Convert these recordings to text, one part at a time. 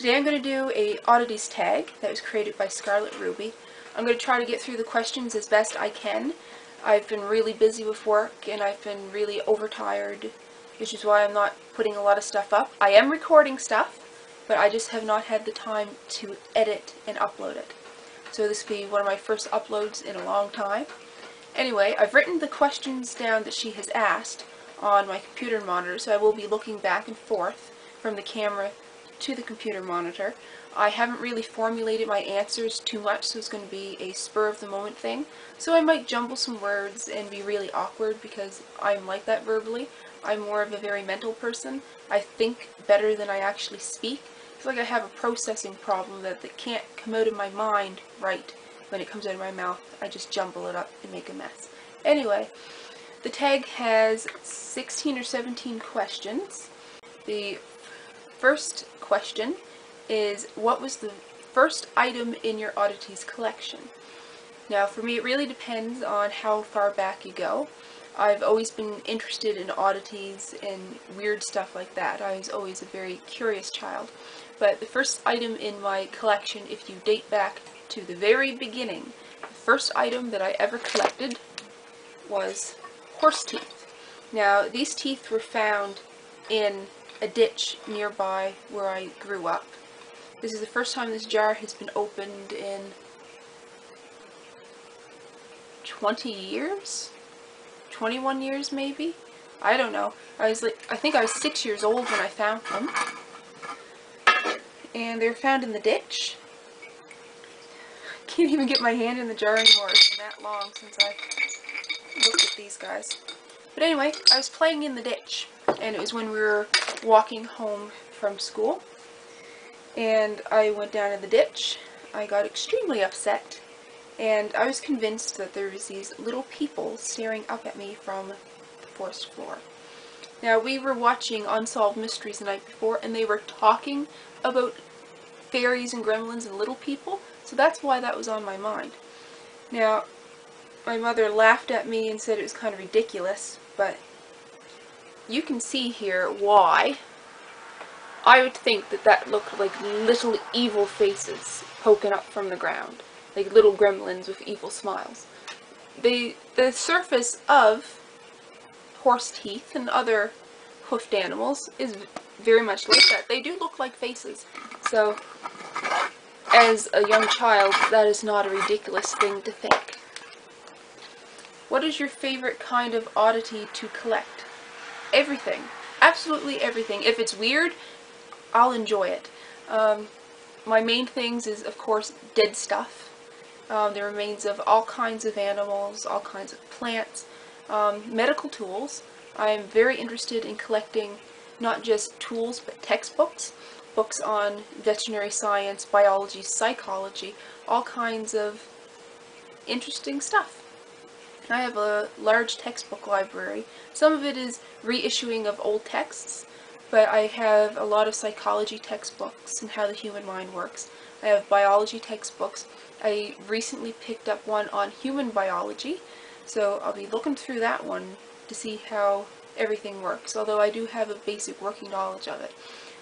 Today I'm going to do a Oddities Tag that was created by Scarlet Ruby. I'm going to try to get through the questions as best I can. I've been really busy with work and I've been really overtired, which is why I'm not putting a lot of stuff up. I am recording stuff, but I just have not had the time to edit and upload it. So this will be one of my first uploads in a long time. Anyway, I've written the questions down that she has asked on my computer monitor, so I will be looking back and forth from the camera to the computer monitor. I haven't really formulated my answers too much, so it's going to be a spur-of-the-moment thing. So I might jumble some words and be really awkward because I'm like that verbally. I'm more of a very mental person. I think better than I actually speak. It's like I have a processing problem that can't come out of my mind right when it comes out of my mouth. I just jumble it up and make a mess. Anyway, the tag has 16 or 17 questions. The first question is, what was the first item in your Oddities collection? Now for me it really depends on how far back you go. I've always been interested in oddities and weird stuff like that. I was always a very curious child. But the first item in my collection, if you date back to the very beginning, the first item that I ever collected was horse teeth. Now these teeth were found in a ditch nearby where I grew up. This is the first time this jar has been opened in 20 years? 21 years maybe? I don't know. I think I was 6 years old when I found them. And they were found in the ditch. Can't even get my hand in the jar anymore. It's been that long since I looked at these guys. But anyway, I was playing in the ditch, and it was when we were walking home from school. And I went down in the ditch. I got extremely upset, and I was convinced that there was these little people staring up at me from the forest floor. Now, we were watching Unsolved Mysteries the night before, and they were talking about fairies and gremlins and little people, so that's why that was on my mind. Now, my mother laughed at me and said it was kind of ridiculous, but you can see here why I would think that that looked like little evil faces poking up from the ground, like little gremlins with evil smiles. The surface of horse teeth and other hoofed animals is very much like that. They do look like faces. So, as a young child, that is not a ridiculous thing to think. What is your favorite kind of oddity to collect? Everything. Absolutely everything. If it's weird, I'll enjoy it. My main things is, of course, dead stuff. The remains of all kinds of animals, all kinds of plants, medical tools. I am very interested in collecting not just tools, but textbooks. Books on veterinary science, biology, psychology, all kinds of interesting stuff. I have a large textbook library. Some of it is reissuing of old texts, but I have a lot of psychology textbooks and how the human mind works. I have biology textbooks. I recently picked up one on human biology, so I'll be looking through that one to see how everything works, although I do have a basic working knowledge of it.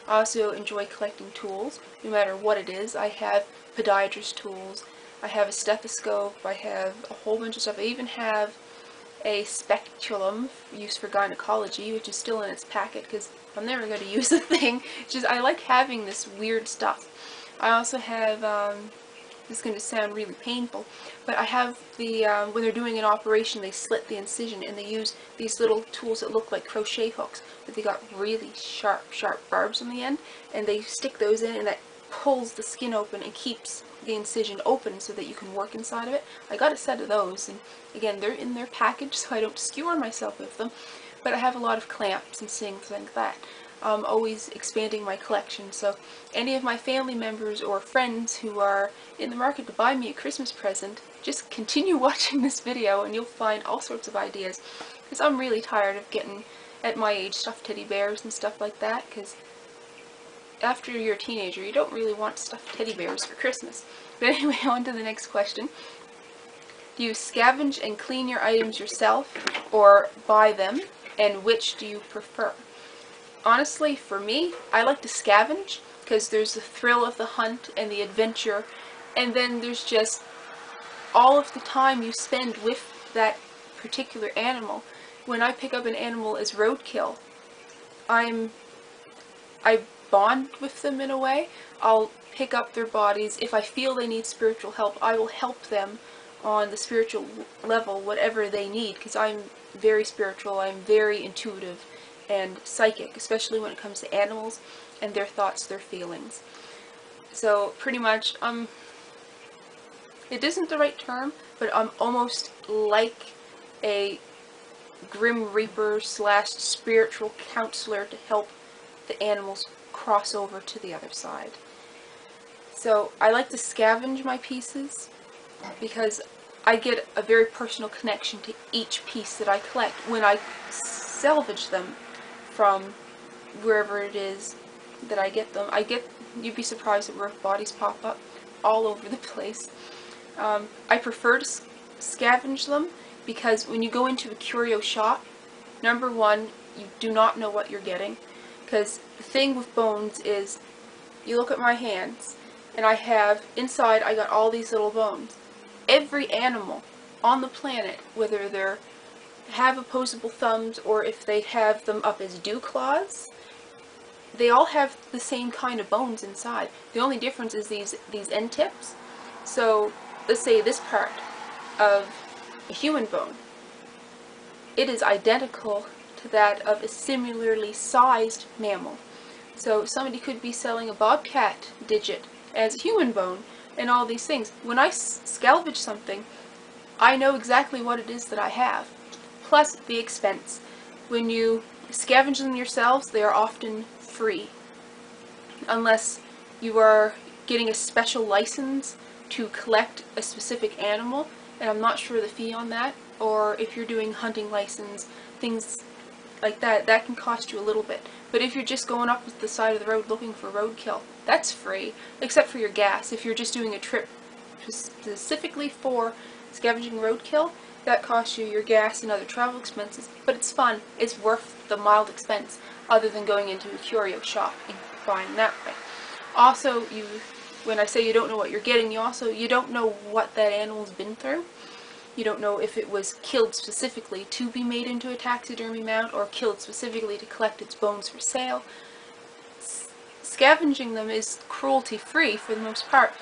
I also enjoy collecting tools, no matter what it is. I have podiatrist tools, I have a stethoscope, I have a whole bunch of stuff. I even have a speculum used for gynecology, which is still in its packet because I'm never going to use the thing. It's just I like having this weird stuff. I also have, this is going to sound really painful, but I have the, when they're doing an operation, they slit the incision and they use these little tools that look like crochet hooks, but they got really sharp barbs on the end, and they stick those in and that pulls the skin open and keeps the incision open so that you can work inside of it. I got a set of those, and again, they're in their package so I don't skewer myself with them, but I have a lot of clamps and things like that. I'm always expanding my collection, so any of my family members or friends who are in the market to buy me a Christmas present, just continue watching this video and you'll find all sorts of ideas, because I'm really tired of getting, at my age, stuffed teddy bears and stuff like that, because after you're a teenager, you don't really want stuffed teddy bears for Christmas. But anyway, on to the next question. Do you scavenge and clean your items yourself, or buy them, and which do you prefer? Honestly, for me, I like to scavenge, because there's the thrill of the hunt and the adventure, and then there's just all of the time you spend with that particular animal. When I pick up an animal as roadkill, I bond with them in a way. I'll pick up their bodies. If I feel they need spiritual help, I will help them on the spiritual level, whatever they need, because I'm very spiritual, I'm very intuitive and psychic, especially when it comes to animals and their thoughts, their feelings. So pretty much, it isn't the right term, but I'm almost like a Grim Reaper / spiritual counselor to help the animals cross over to the other side. So I like to scavenge my pieces because I get a very personal connection to each piece that I collect when I salvage them from wherever it is that I get them. You'd be surprised at where bodies pop up all over the place. I prefer to scavenge them because when you go into a curio shop, number one, you do not know what you're getting. Because the thing with bones is, you look at my hands, and I have, inside I got all these little bones. Every animal on the planet, whether they have opposable thumbs or if they have them up as dew claws, they all have the same kind of bones inside. The only difference is these end tips. So let's say this part of a human bone, it is identical to that of a similarly sized mammal. So somebody could be selling a bobcat digit as a human bone and all these things. When I salvage something, I know exactly what it is that I have. Plus the expense. When you scavenge them yourselves, they are often free. Unless you are getting a special license to collect a specific animal, and I'm not sure the fee on that, or if you're doing hunting license, things like that, that can cost you a little bit. But if you're just going up the side of the road looking for roadkill, that's free, except for your gas. If you're just doing a trip specifically for scavenging roadkill, that costs you your gas and other travel expenses, but it's fun. It's worth the mild expense, other than going into a curio shop and buying that way. Also, when I say you don't know what you're getting, you don't know what that animal's been through. You don't know if it was killed specifically to be made into a taxidermy mount or killed specifically to collect its bones for sale. Scavenging them is cruelty-free for the most part.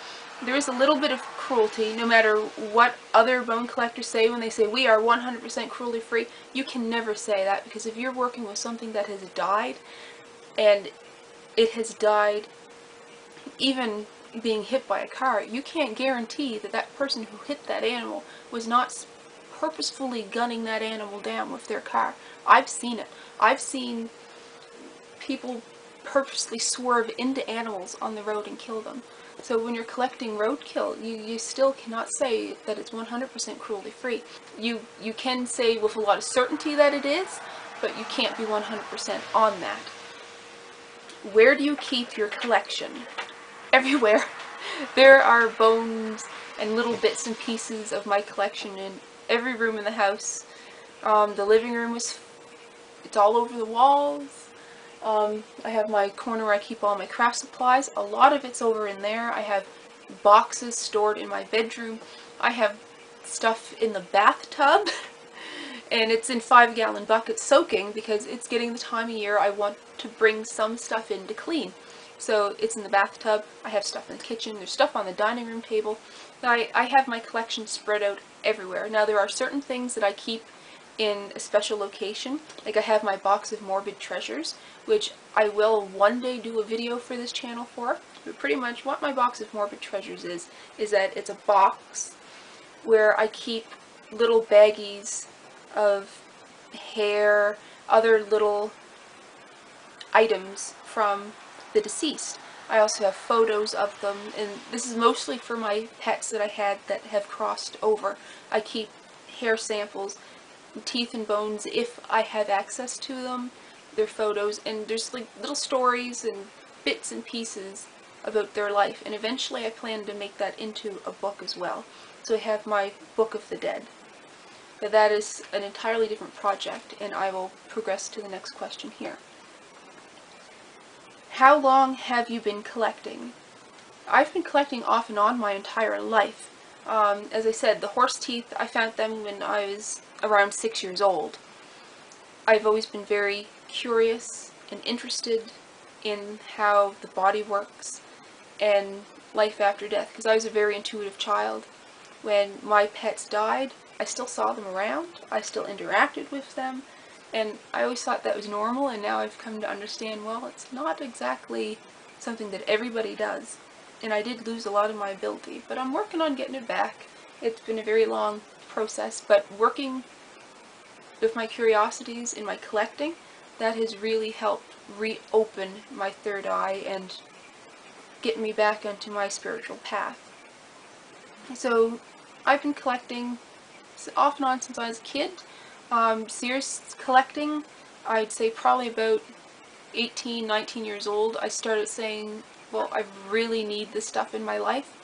There is a little bit of cruelty, no matter what other bone collectors say when they say we are 100% cruelty-free. You can never say that, because if you're working with something that has died, and it has died even being hit by a car, you can't guarantee that that person who hit that animal was not purposefully gunning that animal down with their car. I've seen it. I've seen people purposely swerve into animals on the road and kill them. So when you're collecting roadkill, you still cannot say that it's 100% cruelty-free. You can say with a lot of certainty that it is, but you can't be 100% on that. Where do you keep your collection? Everywhere. There are bones and little bits and pieces of my collection in every room in the house. The living room it's all over the walls. I have my corner where I keep all my craft supplies. A lot of it's over in there. I have boxes stored in my bedroom. I have stuff in the bathtub. And it's in 5-gallon buckets soaking because it's getting the time of year I want to bring some stuff in to clean. So it's in the bathtub, I have stuff in the kitchen, there's stuff on the dining room table. I have my collection spread out everywhere. Now there are certain things that I keep in a special location. Like I have my box of morbid treasures, which I will one day do a video for this channel for. But pretty much what my box of morbid treasures is that it's a box where I keep little baggies of hair, other little items from the deceased. I also have photos of them, and this is mostly for my pets that I had that have crossed over. I keep hair samples, teeth and bones if I have access to them, their photos, and there's like little stories and bits and pieces about their life, and eventually I plan to make that into a book as well. So I have my Book of the Dead. But that is an entirely different project, and I will progress to the next question here. How long have you been collecting? I've been collecting off and on my entire life. As I said, the horse teeth, I found them when I was around 6 years old. I've always been very curious and interested in how the body works and life after death, because I was a very intuitive child. When my pets died, I still saw them around, I still interacted with them, and I always thought that was normal, and now I've come to understand, well, it's not exactly something that everybody does. And I did lose a lot of my ability, but I'm working on getting it back. It's been a very long process, but working with my curiosities in my collecting, that has really helped reopen my third eye and get me back onto my spiritual path. So I've been collecting off and on since I was a kid. Serious collecting, I'd say probably about 18, 19 years old. I started saying, well, I really need this stuff in my life.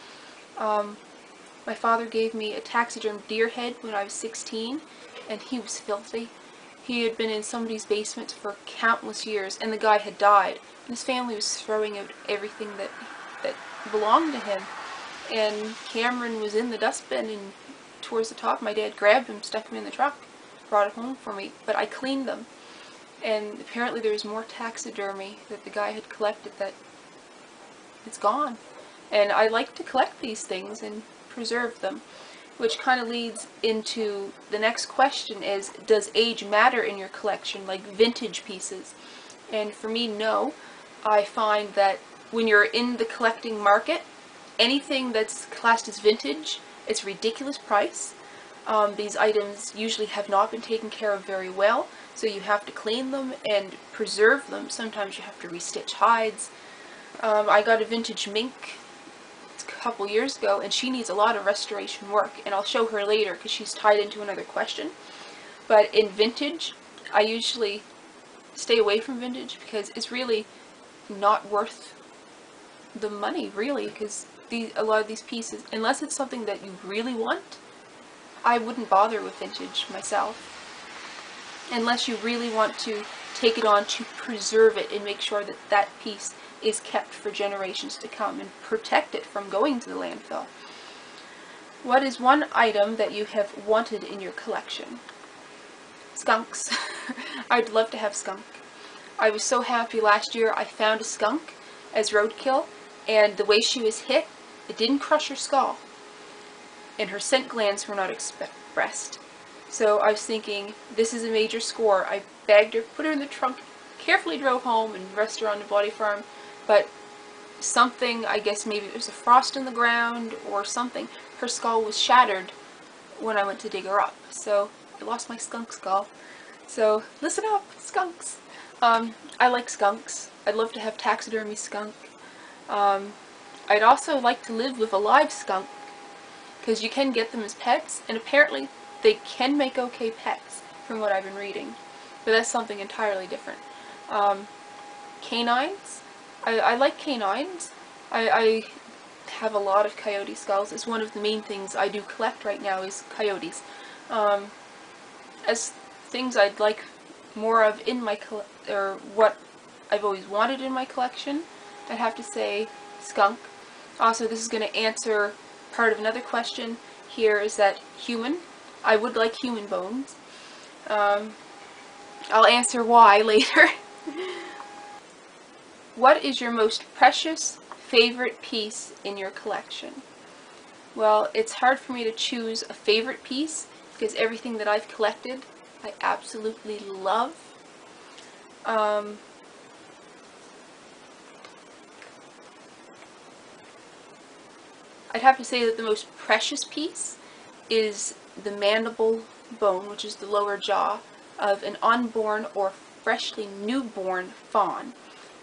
My father gave me a taxidermed deer head when I was 16, and he was filthy. He had been in somebody's basement for countless years, and the guy had died. And his family was throwing out everything that belonged to him. And Cameron was in the dustbin, and towards the top, my dad grabbed him, stuck him in the truck, brought it home for me. But I cleaned them. And apparently there was more taxidermy that the guy had collected that it's gone. And I like to collect these things and preserve them. Which kind of leads into the next question is, does age matter in your collection, like vintage pieces? And for me, no. I find that when you're in the collecting market, anything that's classed as vintage, it's a ridiculous price. These items usually have not been taken care of very well, so you have to clean them and preserve them. Sometimes you have to restitch hides. I got a vintage mink a couple years ago, and she needs a lot of restoration work, and I'll show her later because she's tied into another question. But in vintage, I usually stay away from vintage because it's really not worth the money, really, because a lot of these pieces, unless it's something that you really want, I wouldn't bother with vintage myself. Unless you really want to take it on to preserve it and make sure that that piece is kept for generations to come and protect it from going to the landfill. What is one item that you have wanted in your collection? Skunks. I'd love to have skunk. I was so happy last year I found a skunk as roadkill, and the way she was hit, it didn't crush her skull, and her scent glands were not expressed. So I was thinking, this is a major score. I bagged her, put her in the trunk, carefully drove home and rested her on the body farm, but something, I guess maybe it was a frost in the ground or something, her skull was shattered when I went to dig her up. So I lost my skunk skull. So listen up, skunks. I like skunks. I'd love to have taxidermy skunk. I'd also like to live with a live skunk, because you can get them as pets, and apparently they can make okay pets, from what I've been reading. But that's something entirely different. Canines. I like canines. I have a lot of coyote skulls. It's one of the main things I do collect right now is coyotes. As things I'd like more of in my or what I've always wanted in my collection, I'd have to say skunk. Also, this is going to answer part of another question here, is that human. I would like human bones. I'll answer why later. What is your most precious favorite piece in your collection? Well, it's hard for me to choose a favorite piece because everything that I've collected I absolutely love. I'd have to say that the most precious piece is the mandible bone, which is the lower jaw, of an unborn or freshly newborn fawn.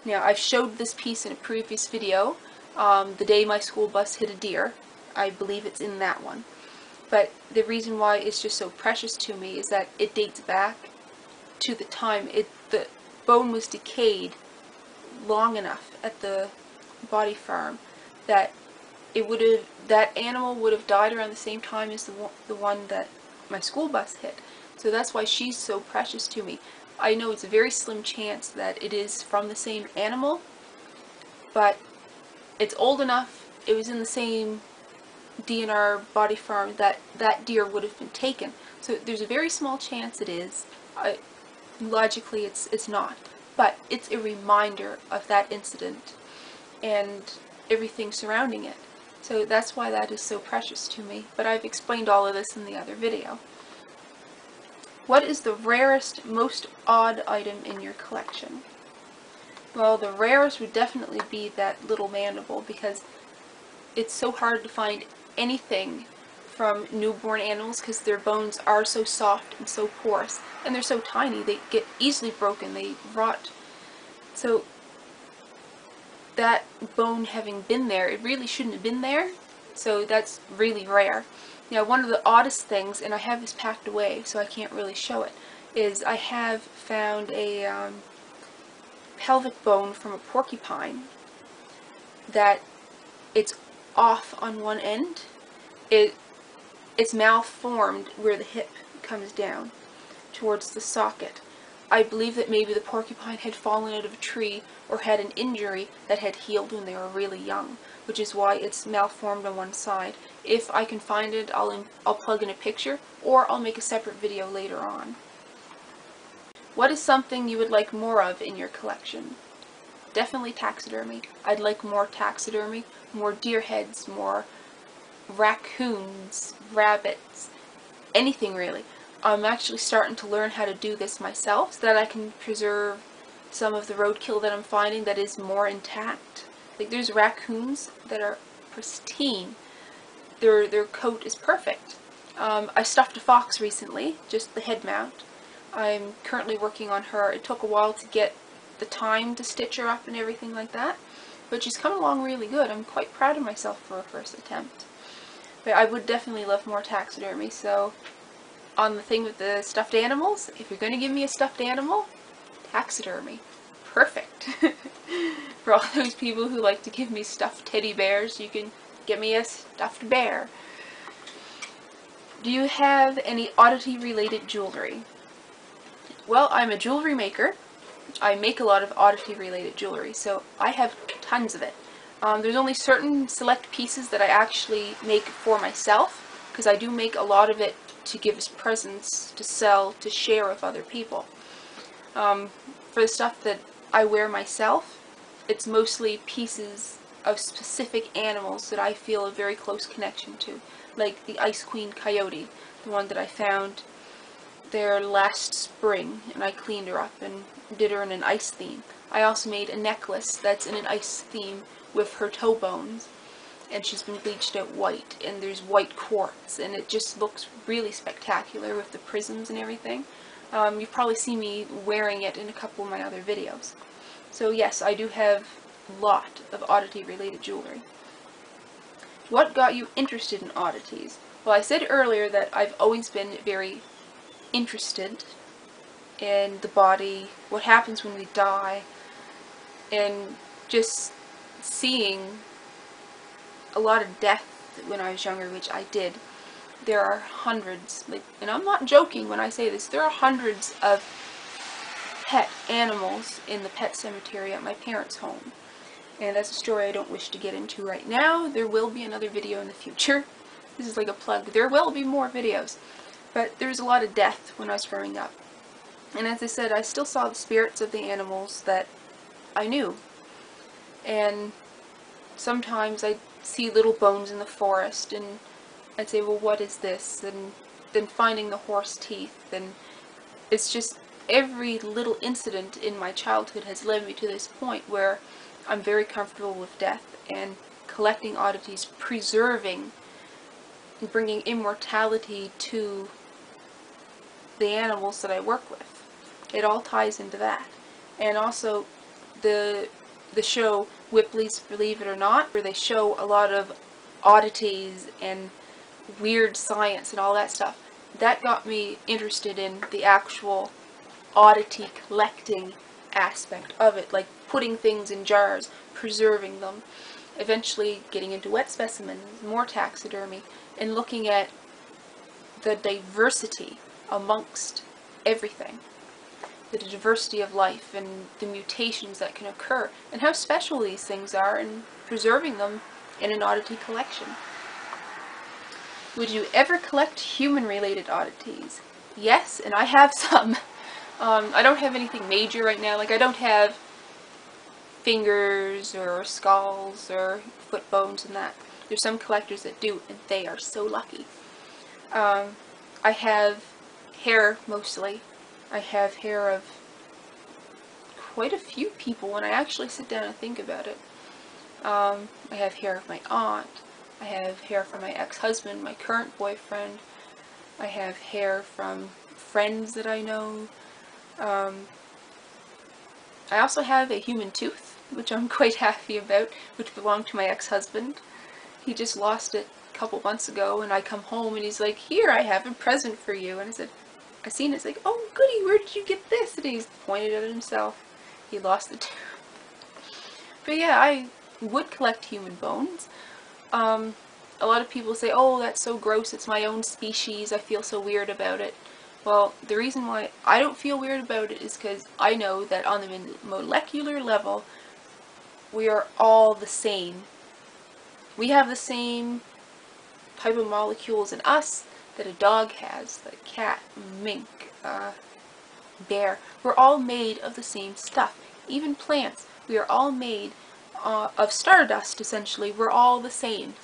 Now, I've showed this piece in a previous video, the day my school bus hit a deer. I believe it's in that one. But the reason why it's just so precious to me is that it dates back to the time the bone was decayed long enough at the body farm that that animal would have died around the same time as the one that my school bus hit. So that's why she's so precious to me. I know it's a very slim chance that it is from the same animal, but it's old enough, it was in the same DNR body farm that that deer would have been taken. So there's a very small chance it is. Logically it's not. But it's a reminder of that incident and everything surrounding it. So that's why that is so precious to me. But I've explained all of this in the other video. What is the rarest, most odd item in your collection? Well, the rarest would definitely be that little mandible, because it's so hard to find anything from newborn animals because their bones are so soft and so porous, and they're so tiny they get easily broken, they rot. So that bone having been there, it really shouldn't have been there, so that's really rare. Now, one of the oddest things, and I have this packed away so I can't really show it, is I have found a pelvic bone from a porcupine that it's off on one end. It's malformed where the hip comes down towards the socket. I believe that maybe the porcupine had fallen out of a tree or had an injury that had healed when they were really young, which is why it's malformed on one side. If I can find it, I'll plug in a picture, or I'll make a separate video later on. What is something you would like more of in your collection? Definitely taxidermy. I'd like more taxidermy, more deer heads, more raccoons, rabbits, anything really. I'm actually starting to learn how to do this myself so that I can preserve some of the roadkill that I'm finding that is more intact. Like, there's raccoons that are pristine. Their coat is perfect. I stuffed a fox recently, just the head mount. I'm currently working on her. It took a while to get the time to stitch her up and everything like that, but she's come along really good. I'm quite proud of myself for a first attempt. But I would definitely love more taxidermy, so on the thing with the stuffed animals, if you're going to give me a stuffed animal, taxidermy. Perfect. For all those people who like to give me stuffed teddy bears, you can get me a stuffed bear. Do you have any oddity related jewelry? Well, I'm a jewelry maker. I make a lot of oddity related jewelry, so I have tons of it. There's only certain select pieces that I actually make for myself, because I do make a lot of it to give as presents, to sell, to share with other people. For the stuff that I wear myself, it's mostly pieces of specific animals that I feel a very close connection to, like the Ice Queen coyote, the one that I found there last spring, and I cleaned her up and did her in an ice theme. I also made a necklace that's in an ice theme with her toe bones, and she's been bleached out white, and there's white quartz, and it just looks really spectacular with the prisms and everything. You've probably seen me wearing it in a couple of my other videos. So yes, I do have a lot of oddity related jewelry. What got you interested in oddities? Well, I said earlier that I've always been very interested in the body, what happens when we die, and just seeing a lot of death when I was younger, which I did. There are hundreds, and I'm not joking when I say this, there are hundreds of pet animals in the pet cemetery at my parents' home. And that's a story I don't wish to get into right now. There will be another video in the future. This is like a plug. There will be more videos. But there was a lot of death when I was growing up. And as I said, I still saw the spirits of the animals that I knew. And sometimes I'd see little bones in the forest, and I'd say, well, what is this? And then finding the horse teeth, and it's just every little incident in my childhood has led me to this point where I'm very comfortable with death and collecting oddities, preserving and bringing immortality to the animals that I work with. It all ties into that. And also the show Whipley's Believe It or Not, where they show a lot of oddities and weird science and all that stuff. That got me interested in the actual oddity collecting aspect of it, like putting things in jars, preserving them, eventually getting into wet specimens, more taxidermy, and looking at the diversity amongst everything. the diversity of life and the mutations that can occur, and how special these things are, and preserving them in an oddity collection. Would you ever collect human-related oddities? Yes, and I have some. I don't have anything major right now. Like, I don't have fingers or skulls or foot bones and that. There's some collectors that do, and they are so lucky. I have hair, mostly. I have hair of quite a few people when I actually sit down and think about it. I have hair of my aunt. I have hair from my ex-husband, my current boyfriend. I have hair from friends that I know. I also have a human tooth, which I'm quite happy about, which belonged to my ex-husband. He just lost it a couple months ago, and I come home and he's like, "Here, I have a present for you." And I said, I seen it, it's like, "Oh goody, where did you get this?" And he's pointed at it himself. He lost the tooth. But yeah, I would collect human bones. A lot of people say, "Oh, that's so gross, it's my own species, I feel so weird about it." Well, the reason why I don't feel weird about it is because I know that on the molecular level, we are all the same. We have the same type of molecules in us that a dog has, that a cat, mink, bear. We're all made of the same stuff. Even plants. We are all made of stardust, essentially. We're all the same.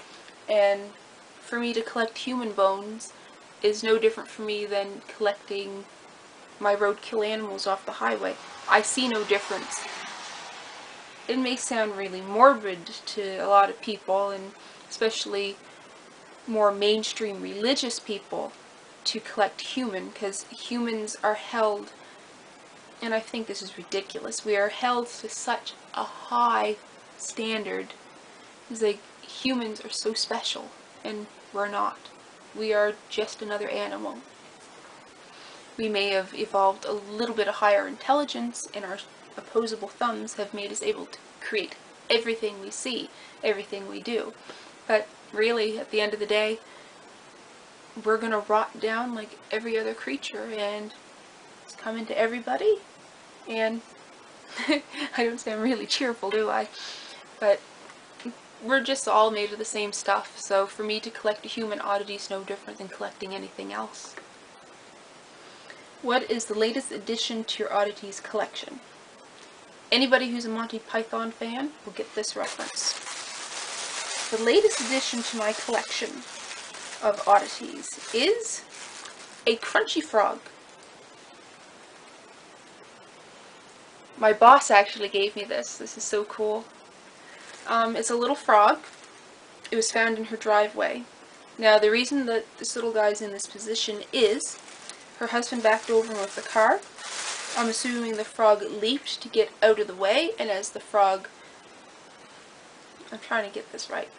And for me to collect human bones is no different for me than collecting my roadkill animals off the highway. I see no difference. It may sound really morbid to a lot of people, and especially more mainstream religious people, to collect human, because humans are held, and I think this is ridiculous, we are held to such a high standard. It's like, humans are so special, and we're not. We are just another animal. We may have evolved a little bit of higher intelligence, and our opposable thumbs have made us able to create everything we see, everything we do. But really, at the end of the day, we're gonna rot down like every other creature, and it's coming to everybody. And I don't sound really cheerful, do I? But we're just all made of the same stuff, so for me to collect a human oddity is no different than collecting anything else. What is the latest addition to your oddities collection? Anybody who's a Monty Python fan will get this reference. The latest addition to my collection of oddities is a crunchy frog. My boss actually gave me this. This is so cool. It's a little frog. It was found in her driveway. Now, the reason that this little guy's in this position is her husband backed over him with the car. I'm assuming the frog leaped to get out of the way, and as the frog... I'm trying to get this right.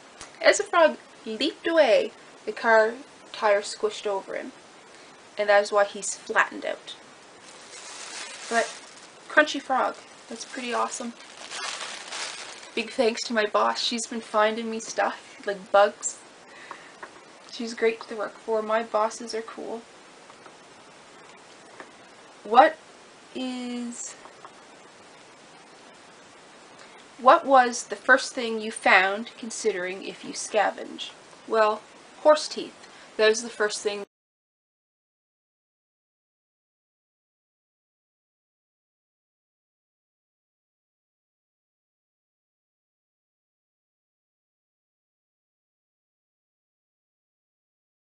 As the frog leaped away, the car tire squished over him. And that is why he's flattened out. But, crunchy frog. That's pretty awesome. Big thanks to my boss. She's been finding me stuff, like bugs. She's great to work for. My bosses are cool. What was the first thing you found, considering if you scavenge? Well, horse teeth. That was the first thing